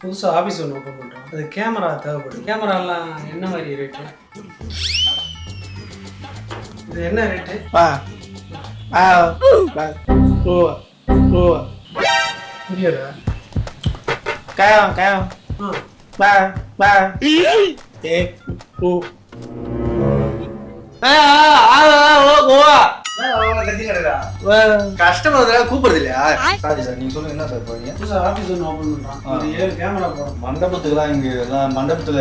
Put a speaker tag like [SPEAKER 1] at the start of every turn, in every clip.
[SPEAKER 1] புதுசா ஆஃபீஸ் ஒன்று ஓப்பன் பண்ணுறோம். அது கேமரா தேவைப்படும். கேமராலாம் என்ன மாதிரி ரேட்டு? இது என்ன ரேட்டு? புரியல.
[SPEAKER 2] கஸ்டமர் கூப்பிடுறது இல்லையா? சாரி சார், நீங்க சொல்லுங்க என்ன சார் போறீங்க?
[SPEAKER 1] புதுசா ஆஃபீஸ் ஒன்று ஓப்பன் பண்ணுறோம். ஒரு 7 கேமரா போகிறோம்.
[SPEAKER 2] மண்டபத்துக்குலாம் இங்க எல்லாம் மண்டபத்துல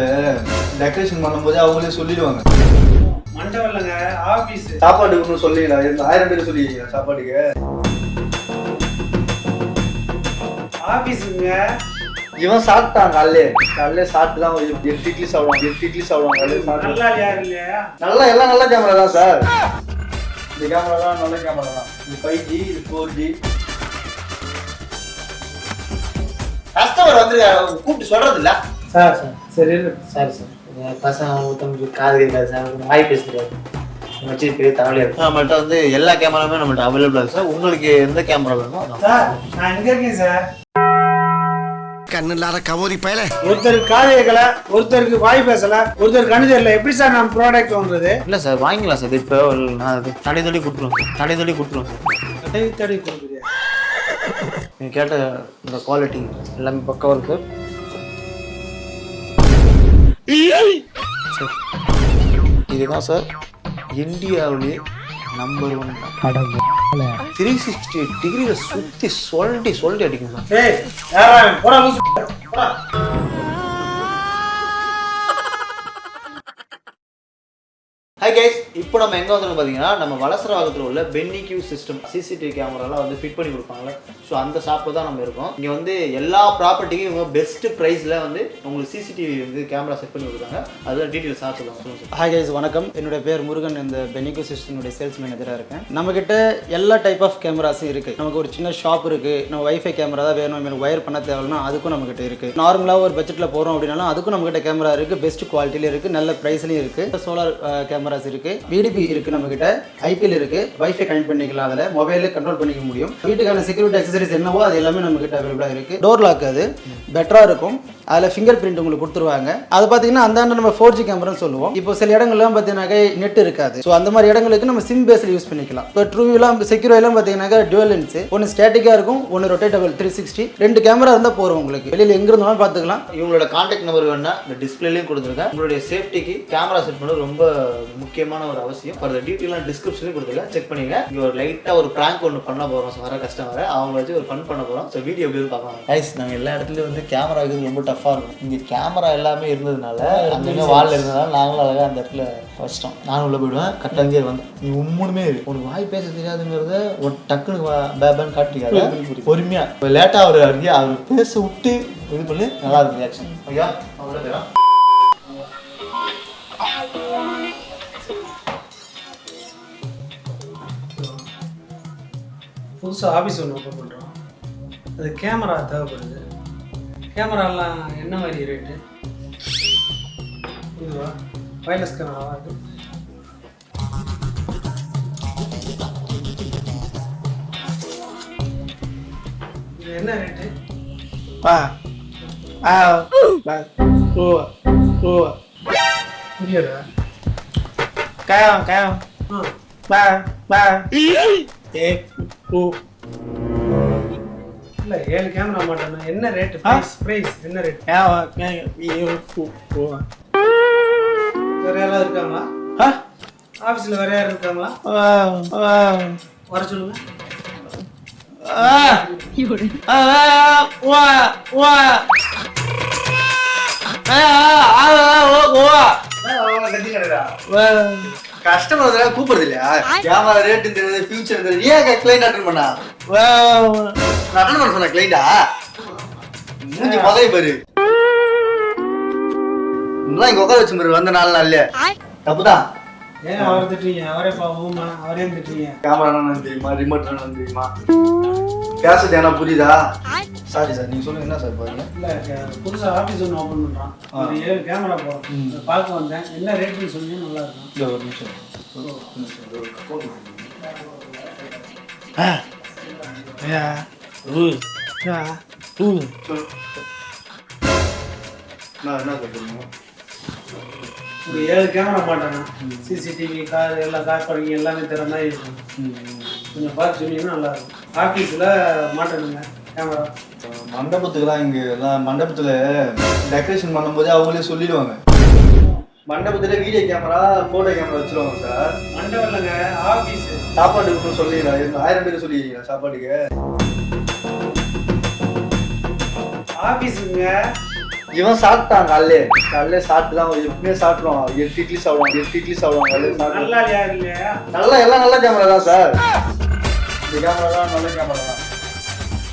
[SPEAKER 2] டெக்கரேஷன் பண்ணும்போது அவங்களே சொல்லிடுவாங்க.
[SPEAKER 1] மண்டபம் இல்லைங்க, ஆஃபீஸ்.
[SPEAKER 2] சாப்பாட்டுக்கு ஒன்றும் சொல்லிங்களா? 1000 பேர் சொல்லிக்கிறீங்க சாப்பாட்டுக்கு.
[SPEAKER 1] ஆஃபீஸுங்க.
[SPEAKER 2] இவன் சாப்பிட்டான் காலையில சாப்பிட்டு தான் 8 இட்லி சாப்பிடுவாங்க.
[SPEAKER 1] நல்லா யார் இல்லையா?
[SPEAKER 2] நல்லா எல்லாம் நல்ல கேமரா தான் சார். இந்த கேமரா தான் நல்ல கேமரா தான். இது 5G, இது 4G. கஸ்டமர் வந்து கூப்பிட்டு சொல்றது இல்ல
[SPEAKER 1] சார். சரி சாரி சார், பசங்க ஒருத்தவங்க காது கேட்காது சார், வாய் பேச தெரியாது, வச்சு பெரிய தலைவலியாக இருக்கும்.
[SPEAKER 2] நம்மள்ட்ட வந்து எல்லா கேமராவுமே நம்மள்ட்ட அவைலபிளாக இருக்குது சார். உங்களுக்கு எந்த கேமரா வேணுமோ
[SPEAKER 1] சார். நான் எங்கே இருக்கேன் சார்?
[SPEAKER 3] கண்ணு இல்லாத கமோரி பயல.
[SPEAKER 1] ஒருத்தருக்கு காது கேட்கல, ஒருத்தருக்கு வாய் பேசல, ஒருத்தருக்கு கண்ணு தெரியல. எப்படி சார் நம்ம ப்ராடக்ட் வாங்குறது?
[SPEAKER 2] இல்லை சார், வாங்கிக்கலாம் சார். இப்போ நான் அது தடை கொடுத்துருவோம் சார்.
[SPEAKER 1] தடை கொடுக்குறியா?
[SPEAKER 2] நீங்கள் கேட்ட இந்த குவாலிட்டி எல்லாமே பக்காவாக இருக்கு சார். இதுதான் சார் இந்தியாவிலேயே நம்பர் 1 360 டிகிரியில சுற்றி சொல்லிட்டு அடிக்கும் சார்.
[SPEAKER 1] ஏய் யாரா போடா லூசு போடா.
[SPEAKER 2] ஹாய் கைஸ், இப்போ நம்ம எங்கே வந்துருக்கோம் பார்த்தீங்கன்னா, நம்ம வலசரவாக்கத்தில் உள்ள பென்னிக்யூ சிஸ்டம் சிசிடிவி கேமராலாம் வந்து ஃபிட் பண்ணி கொடுப்பாங்களே, ஸோ அந்த ஷாப்பில் தான் நம்ம இருக்கோம். இங்கே வந்து எல்லா ப்ராப்பர்ட்டிக்கும் இவங்க பெஸ்ட் ப்ரைஸில் வந்து உங்களுக்கு சிசிடிவி வந்து கேமரா செட் பண்ணி கொடுத்தாங்க. அதுதான் டீட்டெயில்ஸ் சொல்லுவாங்க. சொல்லுங்கள் சார்.
[SPEAKER 4] ஹாய் கைஸ், வணக்கம். என்னுடைய பேர் முருகன். இந்த பென்னிக்யூ சிஸ்டனுடைய சேல்ஸ் மேனேஜராக இருக்கேன். நம்மக்கிட்ட எல்லா டைப் ஆஃப் கேமராஸும் இருக்குது. நமக்கு ஒரு சின்ன ஷாப் இருக்குது, நம்ம வைஃபை கேமரா தான் வேணும், எனக்கு ஒயர் பண்ண தேவைன்னா அதுக்கும் நம்மக்கிட்ட இருக்குது. நார்மலாக ஒரு பட்ஜெட்டில் போகிறோம் அப்படின்னாலும் அதுக்கும் நம்மக்கிட்ட கேமரா இருக்குது. பெஸ்ட் குவாலிட்டியில் இருக்குது, நல்ல ப்ரைஸ்லையும் இருக்குது. சோலார் கேமராஸ் இருக்குது, VDP இருக்குது, நம்மக்கிட்ட ஐபிஎல் இருக்குது, வைஃபை கனெக்ட் பண்ணிக்கலாம், அதில் மொபைலில் கண்ட்ரோல் பண்ணிக்க முடியும். வீட்டுக்கான செக்யூரிட்டி அக்சசரிஸ் என்னவோ அது எல்லாமே நம்மக்கிட்ட அவைலபிளாக இருக்குது. டோர் லாக் அது பெட்டராக இருக்கும். அதில் ஃபிங்கர் பிரிண்ட் உங்களுக்கு கொடுத்துருவாங்க. அது பார்த்தீங்கன்னா அந்தாண்ட நம்ம 4G கேமரான்னு சொல்லுவோம். இப்போ சில இடங்கள்லாம் பார்த்தீங்கன்னாக்கா நெட் இருக்காது. ஸோ அந்த மாதிரி இடங்களுக்கு நம்ம சிம் பேஸில் யூஸ் பண்ணிக்கலாம். இப்போ ட்ரூவிலாம் செக்யூரிலாம் பார்த்தீங்கன்னாக்கா டுவல் லென்ஸ், ஒன்று ஸ்டாட்டிக்காக இருக்கும், ஒன்று ரொட்டேட்டபிள் 360. 2 கேமரா இருந்தால் போகிறோம். உங்களுக்கு வெளியில் எங்கே இருந்தாலும் பார்த்துக்கலாம்.
[SPEAKER 2] இவங்களோட கான்டாக்ட் நம்பர் வேணும்னா இந்த டிஸ்பிளேலையும் கொடுத்துருக்கேன். உங்களுடைய சேஃப்டிக்கு கேமரா செட் பண்ண ரொம்ப முக்கியமான ஒரு அவசியம். ஃபார் டீட்டெயிலாக டிஸ்கிரிப்ஷன்லையும் கொடுத்துருக்கேன், செக் பண்ணிங்க. இங்கே ஒரு லைட்டாக ஒரு ப்ராங்க் ஒன்று பண்ண போகிறோம். வர கஸ்டமரை அவங்க வச்சு ஒரு ஃபன் பண்ண போகிறோம். ஸோ வீடியோ எப்படி பார்க்கலாம். கைஸ், நாங்கள் எல்லா இடத்துலையும் வந்து கேமரா வைக்கிறது ரொம்ப டஃப்பாக இருக்கும். இங்கே கேமரா எல்லாமே இருந்ததுனால அங்கங்கே வாலில் இருந்ததுனால நாங்களும் அழகாக அந்த இடத்துல வச்சிட்டோம். நானும் உள்ள போயிடுவேன், கரெக்டாக வந்தேன். நீ உண்மையுமே ஒரு வாய் பேச தெரியாதுங்கிறத ஒரு டக்குன்னு பேபான்னு காட்டிக்காது. பொறுமையாக இப்போ லேட்டாக அவர் பேச விட்டு இது பண்ணி நல்லா இருக்கு ரியாக்ஷன். ஓகே,
[SPEAKER 1] புதுசாக ஆஃபீஸ் ஒன்று ஓப்பன் பண்ணுறோம். அது கேமரா தேவைப்படுது. கேமராலாம் என்ன மாதிரி ரேட்டு? இதுவா வயர்லெஸ் கேமராவா? அது இது என்ன ரேட்டு? புரியல. இல்லை 7 கேமரா மாட்டேன்னா என்ன ரேட்டு? ப்ரைஸ் என்ன ரேட்? வேற யாராவது இருக்காங்களா ஆஃபீஸில்? வேற யாரும் இருக்காங்களா? வர சொல்லுங்க.
[SPEAKER 2] கஸ்டமர் கூப்பிடுறது இல்லையா? கேமரா ரேட்டு தெரியாது, ஃபியூச்சர் தெரியாது. ஏன் கிளைண்ட் அட்டன் பண்ணா? அட்டன் பண்ண சொன்ன கிளைண்டா மூஞ்சி முதல்ல பாரு. இங்க உட்கார வச்சு பாரு. வந்த 4 நாள்ல தப்புதான்.
[SPEAKER 1] ஏன் அவரை திட்டுறீங்க? அவரே பாவமா, அவரே திட்டுறீங்க.
[SPEAKER 2] கேமரா என்ன தெரியுமா, ரிமோட் என்ன தெரியுமா, பேசுறது என்ன புரியுதா? சாரி சார், நீங்க சொல்லுங்க என்ன சார் பாருங்க.
[SPEAKER 1] இல்லை, புதுசாக ஆஃபீஸ் ஒன்று ஓப்பன் பண்ணுறான். ஒரு 7 கேமரா போகிறோம். பார்க்க வந்தேன். என்ன ரேட்டுன்னு சொன்னீங்க நல்லா இருக்கும்.
[SPEAKER 2] இல்லை ஒரு நிமிஷம். நான் என்ன சொல்றீங்க?
[SPEAKER 1] ஒரு 7 கேமரா மாட்டணும். சிசிடிவி கார் எல்லாம் கார் பார்க்கிங் எல்லாமே தர மாதிரி இருக்கும். கொஞ்சம் பார்த்து சொன்னீங்கன்னா நல்லா இருக்கும். ஆஃபீஸில் மாட்டணுங்க கேமரா.
[SPEAKER 5] மண்டபத்துக்குலாம் இங்கே எல்லாம் மண்டபத்தில் டெக்கரேஷன் பண்ணும்போது அவங்களே சொல்லிடுவாங்க. மண்டபத்தில் வீடியோ கேமரா ஃபோட்டோ கேமரா வச்சுருவாங்க சார்.
[SPEAKER 1] மண்டபம் இல்லைங்க, ஆஃபீஸு.
[SPEAKER 5] சாப்பாட்டுக்கு சொல்லிடுறேன், 1000 பேருக்கு சொல்லிடுறீங்களா சாப்பாட்டுக்கு?
[SPEAKER 1] ஆஃபீஸுங்க.
[SPEAKER 5] இவன் சாப்பிட்டான் காலையிலே சாப்பிட்டு தான் எப்பவுமே சாப்பிடுவான். 8 இட்லி சாப்பிடுவாங்க, 8 இட்லி சாப்பிடுவாங்க.
[SPEAKER 1] நல்லா இல்லையா?
[SPEAKER 5] நல்லா எல்லாம் நல்ல கேமரா தான் சார். இந்த கேமரா தான் நல்ல கேமரா தான்.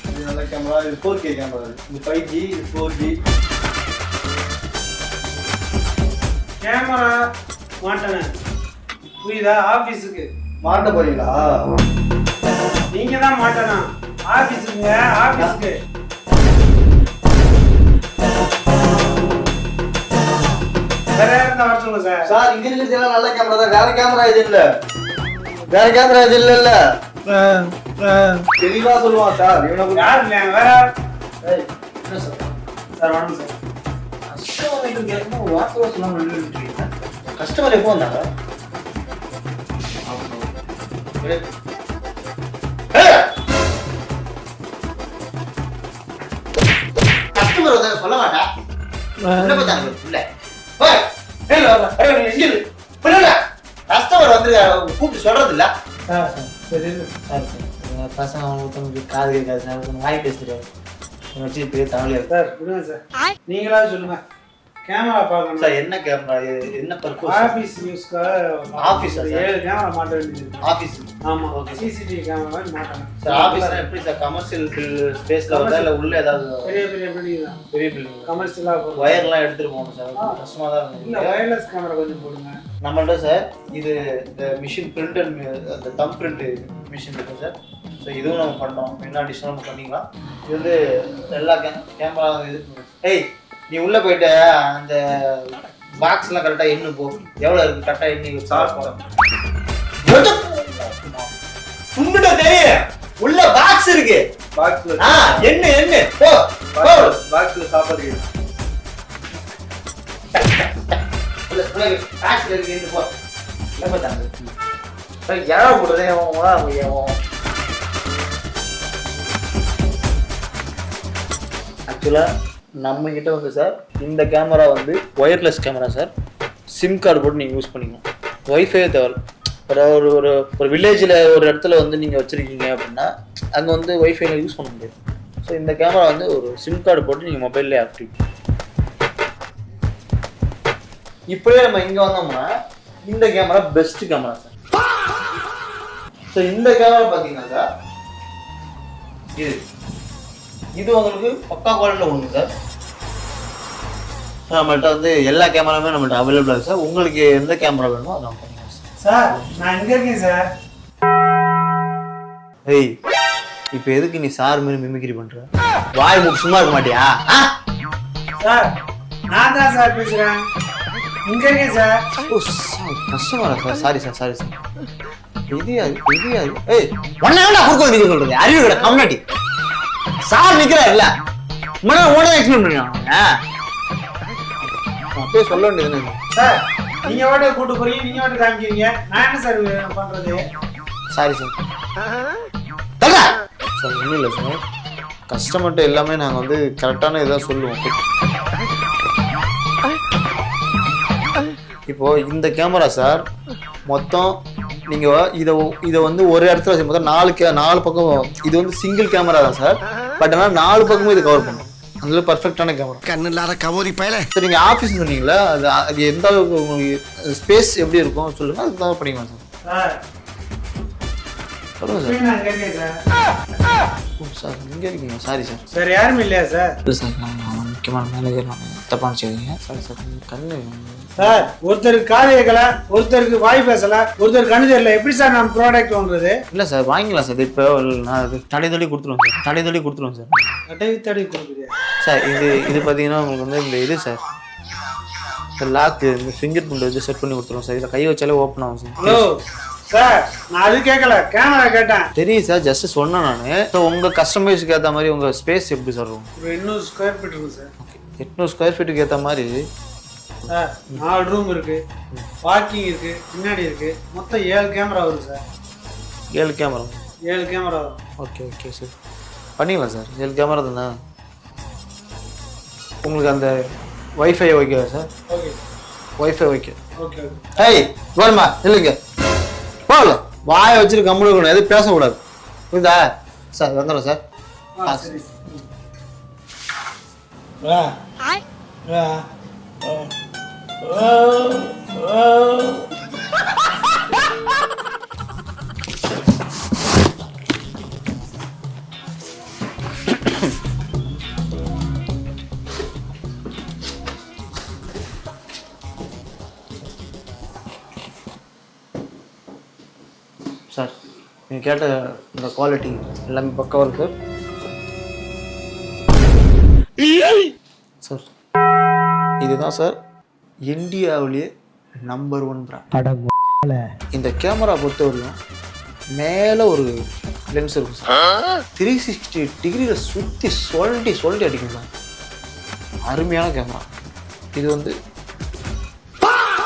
[SPEAKER 5] இது நல்ல கேமரா. இது 4K கேமரா. இது 5G, இது 4G.
[SPEAKER 1] கேமரா மாட்டணும், புரியுதா? ஆஃபீஸுக்கு
[SPEAKER 5] மாட்ட போறீங்களா?
[SPEAKER 1] நீங்க தான் மாட்டணும். ஆஃபீஸுங்க, ஆஃபீஸுக்கு. வேற யாரும் வர சொல்லுங்க சார்.
[SPEAKER 5] சார் இங்க இருக்கிறது எல்லாம் நல்ல கேமரா தான். வேற கேமரா இது இல்ல. வேற கேமரா இது இல்ல. தெளிவா சொல்லுவான் சார். இவனை
[SPEAKER 1] யார் இல்லையா? வேற
[SPEAKER 5] ஏய், என்ன சார்?
[SPEAKER 1] சார் வணக்கம் சார்.
[SPEAKER 2] கஸ்டமர் எப்போ வந்தாங்க? கஸ்டமர் வந்தாங்க சொல்ல மாட்டா. என்ன பார்த்தாங்க இல்ல? கஸ்டமர் வந்து கூப்பிட்டு சொல்றது இல்ல.
[SPEAKER 1] சரி
[SPEAKER 2] சார் பசங்க ஒருத்தவங்களுக்கு காது கேட்காது, வாய் பேச தெரியாது, வச்சு பெரிய தமிழ்.
[SPEAKER 1] சார் விடுங்க சார், நீங்களா சொல்லுங்க. கேமரா பார்க்கணும்
[SPEAKER 2] சார். என்ன கேமரா? என்ன பர்பஸ்?
[SPEAKER 1] ஆஃபீஸ் யூஸ்க்காக.
[SPEAKER 2] ஆஃபீஸ்
[SPEAKER 1] 7 கேமரா மாட்ட வேண்டியது.
[SPEAKER 2] ஆஃபீஸ்.
[SPEAKER 1] ஆமா, சிசிடிவி கேமரா மாதிரி மாட்டணும்
[SPEAKER 2] சார். ஆஃபீஸ்னா எப்படி சார்? கமர்ஷியல் ஸ்பேஸ்ல வருதா இல்ல உள்ள ஏதாவது
[SPEAKER 1] பெரிய பெரிய பில்டிங் தான்.
[SPEAKER 2] பெரிய பில்டிங்
[SPEAKER 1] கமர்ஷியலா போகும்.
[SPEAKER 2] ஒயர்லாம் எடுத்துட்டு போகணும் சார். கஷ்டமா தான்
[SPEAKER 1] இல்ல,
[SPEAKER 2] இருக்கும்.
[SPEAKER 1] வயர்லெஸ் கேமரா கொஞ்சம் போடுங்க.
[SPEAKER 2] நம்மள்ட்ட சார் இது இந்த மிஷின் பிரிண்டர், அந்த தம் பிரிண்ட் மிஷின் இருக்கு சார். ஸோ இதுவும் நம்ம பண்ணோம். என்ன அடிஷனல் நம்ம பண்ணிக்கலாம். இது வந்து எல்லா கேமரா இது. ஏய், நீ உள்ள போயிட்டு அந்த பாக்ஸ்லாம் கரெக்டா எண்ணு போ. எவ்வளவு இருக்கு கரெக்டா எண்ணி சாப்பிடும். தெரியும் உள்ள பாக்ஸ் இருக்கு.
[SPEAKER 5] பாக்ஸ்ல
[SPEAKER 2] என்ன போ
[SPEAKER 5] பாக்ஸ்ல சாப்பாடு
[SPEAKER 2] பாக்ஸ்ல இருக்கு எண்ணு போ. என்ன பார்த்தாங்க யாரோ போடுறதே. ஆக்சுவலா நம்ம கிட்ட வந்து சார் இந்த கேமரா வந்து wireless camera sir. Sim card போட்டு நீங்கள் யூஸ் பண்ணிக்கணும். ஒய்ஃபை தேவை. ஒரு ஒரு ஒரு வில்லேஜில் ஒரு இடத்துல வந்து நீங்கள் வச்சுருக்கீங்க அப்படின்னா அங்கே வந்து ஒய்ஃபைல யூஸ் பண்ண முடியாது. ஸோ இந்த கேமரா வந்து ஒரு சிம் கார்டு போட்டு நீங்கள் மொபைல்லே ஆக்டிவ். இப்போயே நம்ம இங்கே வந்தோம்னா இந்த camera best camera sir. So இந்த கேமரா பார்த்தீங்கன்னா சார் இது உங்களுக்கு பக்கா குவாலிட்டியில் ஒன்று சார். நம்மள்ட்ட வந்து எல்லா கேமராவுமே நம்மள்ட்ட அவைலபிளாக இருக்குது சார். உங்களுக்கு எந்த கேமரா வேணுமோ அதை பண்ணிக்கலாம் சார்.
[SPEAKER 1] சார் நான் எங்க இருக்கேன் சார்?
[SPEAKER 2] ஏய், இப்போ எதுக்கு நீ சார் மாதிரி மிமிக்ரி பண்ற? வாய் மூக்கு சும்மா இருக்க மாட்டியா?
[SPEAKER 1] சார் நான் தான் சார் பேசுறேன். இங்க இருக்கேன் சார்.
[SPEAKER 2] ஓ சார், கஷ்டமாடா சார். Sorry sir, sorry sir. இது யாரு? ஏய், ஒன்னா குறுக்க வந்து சொல்றது அறிவு கடை கம்யூனிட்டி சார் நிக்கிறாருல்ல, உடனே எக்ஸ்பிளைன் பண்ணுவாங்க. அப்படியே சொல்ல வேண்டியது
[SPEAKER 1] சார். நீங்க வாட்ட கூட்டு போறீங்க, நீங்க வாட்ட காமிக்கிறீங்க, நான் என்ன சார் பண்றது?
[SPEAKER 2] Sorry sir. சார் ஒன்றும் இல்லை சார், கஸ்டமர்கிட்ட எல்லாமே நாங்கள் வந்து கரெக்டான இதாக சொல்லுவோம். இப்போ இந்த கேமரா சார் மொத்தம் நீங்கள் இதை வந்து ஒரு இடத்துல வச்சு மொத்தம் 4 பக்கம். இது வந்து சிங்கிள் கேமரா தான் சார். பட் ஆனால் 4 பக்கமும் இது கவர் பண்ணும். அதில் பர்ஃபெக்டான கேமரா.
[SPEAKER 3] கண்ணு இல்லாத கமோரி பயல.
[SPEAKER 2] சார் நீங்கள் ஆஃபீஸ் சொன்னீங்களா, அது எந்த அளவுக்கு உங்களுக்கு ஸ்பேஸ் எப்படி இருக்கும் சொல்லுங்கள், அதுக்கு தான் பண்ணிக்கலாம் சார். சொல்லுங்கள் சார்.
[SPEAKER 1] நான் இங்க இருக்கேன் சார்.
[SPEAKER 2] சார் இங்கே இருக்கீங்க. Sorry sir.
[SPEAKER 1] சார் யாருமே இல்லையா சார்?
[SPEAKER 2] இல்லை சார், நான் முக்கியமான மேனேஜர். நான் தப்பாக வச்சுக்கோங்க. சாரி சார், கண்ணு
[SPEAKER 1] சார். ஒருத்தருக்கு காது கேட்கல, ஒருத்தருக்கு வாய் பேசல, ஒருத்தருக்கு கண்ணு தெரியல. எப்படி சார் நம்ம ப்ராடக்ட் வாங்குறது?
[SPEAKER 2] இல்லை சார், வாங்கிக்கலாம் சார். இப்போ நான் அது தடை கொடுத்துருவோம் சார். தடை கொடுத்துருவோம் சார்.
[SPEAKER 1] தடவி கொடுக்குறியா
[SPEAKER 2] சார்? இது பார்த்தீங்கன்னா உங்களுக்கு வந்து இந்த இது சார், இந்த லாக்கு, இந்த ஃபிங்கர் பிரிண்ட் வச்சு செட் பண்ணி கொடுத்துருவோம் சார். இதில் கை வச்சாலே ஓப்பன் ஆகும் சார்.
[SPEAKER 1] ஹலோ சார், நான் அது கேட்கல, கேமரா கேட்டேன்.
[SPEAKER 2] தெரியும் சார், ஜஸ்ட் சொன்னேன் நான். ஸோ உங்கள் கஸ்டமைஸ்க்கு ஏற்ற மாதிரி உங்கள் ஸ்பேஸ் எப்படி சார் இருக்கும்?
[SPEAKER 1] ஒரு 200 ஸ்கொயர் ஃபீட் இருக்கும் சார்.
[SPEAKER 2] ஓகே, 800 ஸ்கொயர் ஃபீட்டுக்கு ஏற்ற மாதிரி
[SPEAKER 1] சார் 4 ரூம் இருக்குது, பார்க்கிங் இருக்குது, பின்னாடி இருக்குது, மொத்தம் 7 கேமரா வரும் சார்.
[SPEAKER 2] 7 கேமரா?
[SPEAKER 1] 7 கேமரா வரும்.
[SPEAKER 2] ஓகே ஓகே சார், பண்ணிக்கலாம் சார். 7 கேமரா தானே. உங்களுக்கு அந்த வைஃபை ஓகேவா sir?
[SPEAKER 1] Okay
[SPEAKER 2] wifi okay.
[SPEAKER 1] Okay okay.
[SPEAKER 2] ஏய் போடுமா இல்லைங்க, போகல வாயை வச்சுட்டு கம்முனு இருக்கணும், எதுவும் பேசக்கூடாது, புரியுதா சார்? வந்துடுறேன் சார்.
[SPEAKER 1] சரி சார்.
[SPEAKER 2] சார் நீங்கள் கேட்ட இந்த குவாலிட்டி எல்லாமே பக்காவாக இருக்கு சார். இதுதான் சார் இந்தியாவிலேயே நம்பர் 1 பிராண்ட். இந்த கேமரா பொறுத்தவரையும் மேலே ஒரு லென்ஸ் இருக்கும் சார், 360 டிகிரியில் சுற்றி சொல்லிட்டு அடிக்கும் சார். அருமையான கேமரா. இது வந்து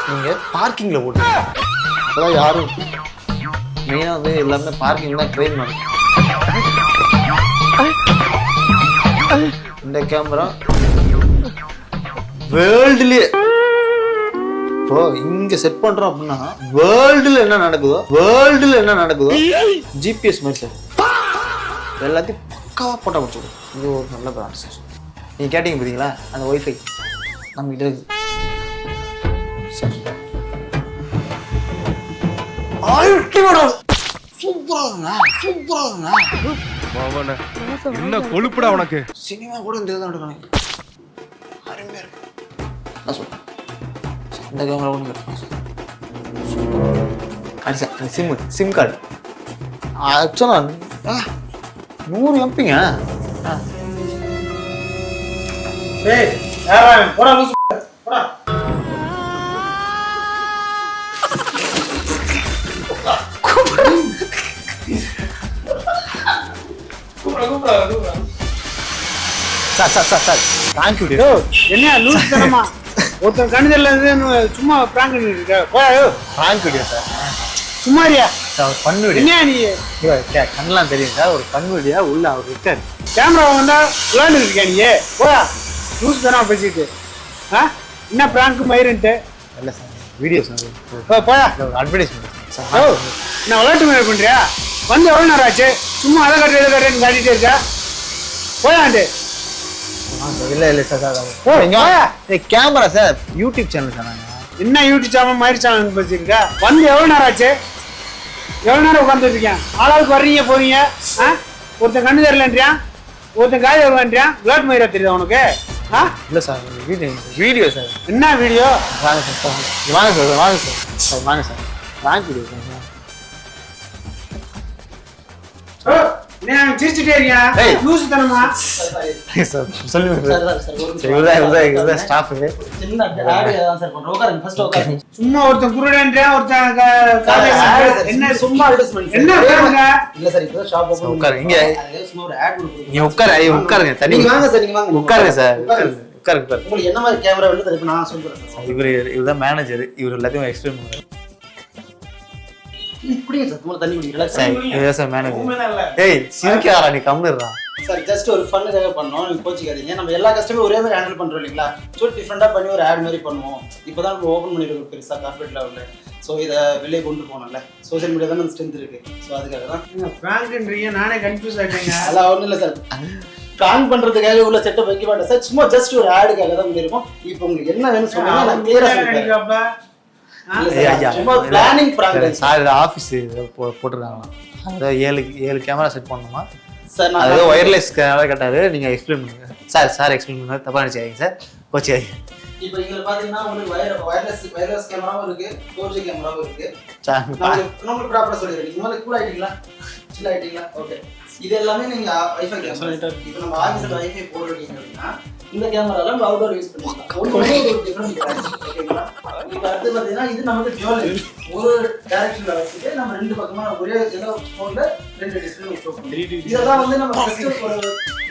[SPEAKER 2] நீங்கள் பார்க்கிங்கில் போட்டு அப்போதான் யாரும் மெயினாக வந்து எல்லாமே பார்க்கிங் தான் ட்ரெயின் பண்ணும். இந்த கேமரா வேர்ல்டுலேயே இப்போ இங்கே செட் பண்ணுறோம் அப்படின்னா வேர்ல்டில் என்ன நடக்குதோ ஜிபிஎஸ் மாதிரி சார் எல்லாத்தையும் பக்காவாக போட்டால் முடிச்சுடும். இது ஒரு நல்ல பிராண்ட் சார். நீங்கள் கேட்டிங்க பார்த்தீங்களா அந்த ஒய்ஃபை நம்மகிட்ட இருக்குது சார்.
[SPEAKER 6] என்ன கொழுப்புடா உனக்கு.
[SPEAKER 2] சினிமா கூட இந்த இதுதான் எடுக்கணும், அருமையாக இருக்கு. நான் சொல்றேன் இந்த கேமரா ஒன்று அது சார் சிம் கார்டு ஆக்சுவலாக 100 எம்பிங்க.
[SPEAKER 1] ஏய் யாரா போடா லூசு போடா.
[SPEAKER 2] Sir thank you.
[SPEAKER 1] என்ன லூஸ் தரமா ஒருத்தன் கணிதல்ல இருந்து சும்மா பிராங்க் பண்ணிட்டு போயா.
[SPEAKER 2] பிராங்க் வீடியோ சார்,
[SPEAKER 1] சும்மாரியா
[SPEAKER 2] சார் ஒரு ஃபன் வீடியோ.
[SPEAKER 1] என்ன நீ
[SPEAKER 2] கண்ணெலாம் தெரியும் சார், ஒரு ஃபன் வீடியோ உள்ள அவர் இருக்காரு.
[SPEAKER 1] கேமரா வந்தா விளையாண்டு இருக்கியா நீ? போயா லூஸ் தரமா பேசிட்டு. என்ன பிராங்க் மயிருன்ட்டு
[SPEAKER 2] இல்லை சார் வீடியோ சார்,
[SPEAKER 1] போயா
[SPEAKER 2] ஒரு அட்வர்டைஸ்மெண்ட் சார்.
[SPEAKER 1] என்ன விளையாட்டு மாதிரி பண்றியா? வந்து எவ்வளோ நேரம் ஆச்சு? சும்மா அதை கட்டு இதை கட்டுன்னு காட்டிகிட்டே இருக்கா? போயாண்டு.
[SPEAKER 2] இல்லை sir camera sir, YouTube channel sir. நாங்கள்
[SPEAKER 1] என்ன யூடியூப் சேனல் மயிர் சேனல் பேசியிருக்கா? வந்து எவ்வளோ நேரம் ஆச்சு? எவ்வளோ நேரம் உட்காந்துட்டு இருக்கேன்? ஆளாளுக்கு வர்றீங்க போவீங்க. ஒருத்தன் கண்ணு தெரியலன்றியா, ஒருத்தன் காய் வருவான்றியா. விளையாட்டு மயிரா தெரியுதா உனக்கு?
[SPEAKER 2] இல்லை சார் வீடியோ சார்.
[SPEAKER 1] என்ன வீடியோ?
[SPEAKER 2] வாங்க சார் வாங்க சார் வாங்க வீடியோ சார்.
[SPEAKER 1] சிரிச்சுட்டே இருக்கியா? லூசு தனமா சும்மா ஒருத்தன் குருடன்றியா, ஒருத்தன் என்ன சும்மா என்ன
[SPEAKER 4] இல்ல சார் இப்போ ஷாப் ஓபன்
[SPEAKER 2] உட்காருங்க இங்க,
[SPEAKER 4] சும்மா ஒரு ஆட் கொடுங்க.
[SPEAKER 2] நீங்க உட்காருங்க தண்ணி
[SPEAKER 4] வாங்க சார், நீங்க வாங்க
[SPEAKER 2] உட்காருங்க சார்.
[SPEAKER 4] உங்களுக்கு என்ன மாதிரி கேமரா வேணும் தெரியும் நான் சொல்றேன் சார்.
[SPEAKER 2] இவர்தான் மேனேஜர், இவர் எல்லாத்தையும் எக்ஸ்பிளைன் பண்ணுவாரு.
[SPEAKER 4] இப்படியே சார் சும்மா தண்ணி குடிக்கலாம்
[SPEAKER 2] சார். இவர்தான் சார் மேனேஜர். ஏய் சிரிக்காரா நீ கம்மிடுறா
[SPEAKER 4] சார். ஜஸ்ட் ஒரு ஃபன்னுக்காக பண்ணோம், நீங்க கோச்சிக்காதீங்க. நம்ம எல்லா கஸ்டமரும் ஒரே மாதிரி ஹேண்டில் பண்றோம் இல்லைங்களா? ஸோ டிஃப்ரெண்டா பண்ணி ஒரு ஆட் மாதிரி பண்ணுவோம். இப்போதான் நம்ம ஓப்பன் பண்ணிருக்கோம் பெருசா கார்பரேட் லெவலில். ஸோ இதை வெளியே கொண்டு போனோம்ல, சோசியல் மீடியா தான் ஸ்ட்ரென்த் இருக்கு. ஸோ அதுக்காக தான்
[SPEAKER 1] பிராங்க்ன்றீங்க. நானே கன்ஃபியூஸ் ஆயிட்டேங்க.
[SPEAKER 4] அதெல்லாம் ஒன்றும் இல்லை சார், பிராங்க் பண்றதுக்காக உள்ள செட்டப் வைக்க மாட்டேன் சார். சும்மா ஜஸ்ட் ஒரு ஆடுக்காக தான் பண்ணிருக்கோம். இப்போ உங்களுக்கு என்ன வேணும் சொன்னா நான் கிளியரா சொல்றேன். Planning prank
[SPEAKER 2] sir. இது ஆஃபீஸ் போட்டுருக்காங்களா? அதாவது 7 கேமரா செட் பண்ணணுமா
[SPEAKER 4] சார்? நான்
[SPEAKER 2] அதாவது ஒயர்லெஸ் கேமரா கேட்டாரு. நீங்க எக்ஸ்பிளைன் பண்ணுங்க சார். எக்ஸ்பிளைன் பண்ணுங்க, தப்பா நினைச்சாங்க சார், கோச்சியாங்க.
[SPEAKER 4] இப்போ இங்க பாத்தீங்கன்னா உங்களுக்கு வயர்லெஸ் கேமராவும் இருக்கு, 4G கேமராவும் இருக்கு.
[SPEAKER 2] சார்
[SPEAKER 4] உங்களுக்கு ப்ராப்பரா சொல்லிடுறேன். நீங்க முதல்ல கூல் ஆயிட்டீங்களா, சில் ஆயிட்டீங்களா? ஓகே. இது எல்லாமே நீங்க வைஃபை கேமரா. இப்போ நம்ம ஆஃபீஸ்ல வைஃபை போடுறீங்க அப்படின்னா இந்த கேமரால நம்ம அவுட்டோர் யூஸ் பண்ணிக்கலாம். ஒரு டிஃபரண்ட் ஓகேங்களா? இப்போ அடுத்து பாத்தீங்கன்னா இது நமக்கு டியூவல், ஒரு டைரக்ஷன்ல வச்சுட்டு நம்ம ரெண்டு பக்கமா ஒரே ஃபோன்ல
[SPEAKER 1] 2 டிஸ்பிளே இதெல்லாம் வந்து நம்ம ஃபர்ஸ்ட்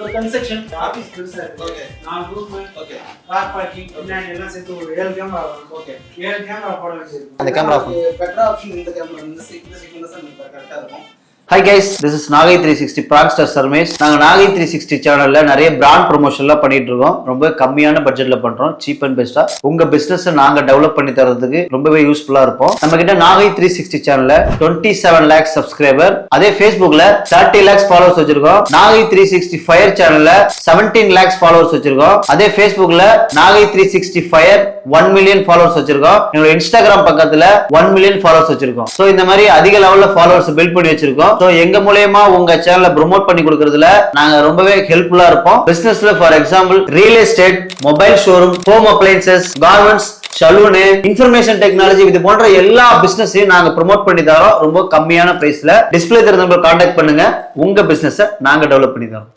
[SPEAKER 1] ஒரு கன்ஸ்ட்ரக்ஷன் ஆபீஸ் பெருசா இருக்கு. Okay 4 room. Okay car parking பின்னாடி எல்லாம் சேர்த்து ஒரு 7 கேமரா வரும். ஓகே 7 கேமரா போட வேண்டியிருக்கு.
[SPEAKER 2] அந்த கேமரா
[SPEAKER 1] பெட்டர் ஆப்ஷன் இந்த கேமரா இந்த சீக்வென்ஸ் நமக்கு கரெக்ட்டா இருக்கும்.
[SPEAKER 2] Hi guys, this is Nagai 360 Prankster Sarmesh. நாங்க Nagai 360 சேனல்ல நிறைய பிராண்ட் ப்ரொமோஷன்லாம் பண்ணிட்டு இருக்கோம். ரொம்ப கம்மியான பட்ஜெட்ல பண்றோம், சீப் அண்ட் பெஸ்டா. உங்க பிசினஸ் நாங்க டெவலப் பண்ணி தரதுக்கு ரொம்பவே யூஸ்ஃபுல்லா இருப்போம். நம்ம கிட்ட Nagai 360 சேனல்ல 27 lakhs சப்ஸ்கிரைபர், அதே Facebookல 30 lakhs ஃபாலோவர்ஸ் வச்சிருக்கோம். Nagai 360 Fire சேனல்ல 17 lakhs ஃபாலோவர்ஸ் வச்சிருக்கோம். அதே Facebookல Nagai 360 Fire 1 million ஃபாலோவர்ஸ் வச்சிருக்கோம். எங்க இன்ஸ்டாகிராம் பக்கத்துல 1 million ஃபாலோவர்ஸ் வச்சிருக்கோம். சோ இந்த மாதிரி அதிக லெவல்ல ஃபாலோவர்ஸ் பில்ட் பண்ணி வச்சிருக்கோம். சோ எங்க மூலமா உங்க சேனலை ப்ரோமோட் பண்ணி கொடுக்கறதுல நாங்க ரொம்பவே ஹெல்ப்ஃபுல்லா இருப்போம். பிசினஸ்ல for example real estate, mobile showroom, home appliances, garments, salon, information technology, இது போன்ற எல்லா பிசினஸையும் நாங்க ப்ரோமோட் பண்ணி தரோம் ரொம்ப கம்மியான பிரைஸ்ல. டிஸ்பிளே தெரிஞ்சவங்க கான்டாக்ட் பண்ணுங்க, உங்க பிசினஸை நாங்க டெவலப் பண்ணி தரோம்.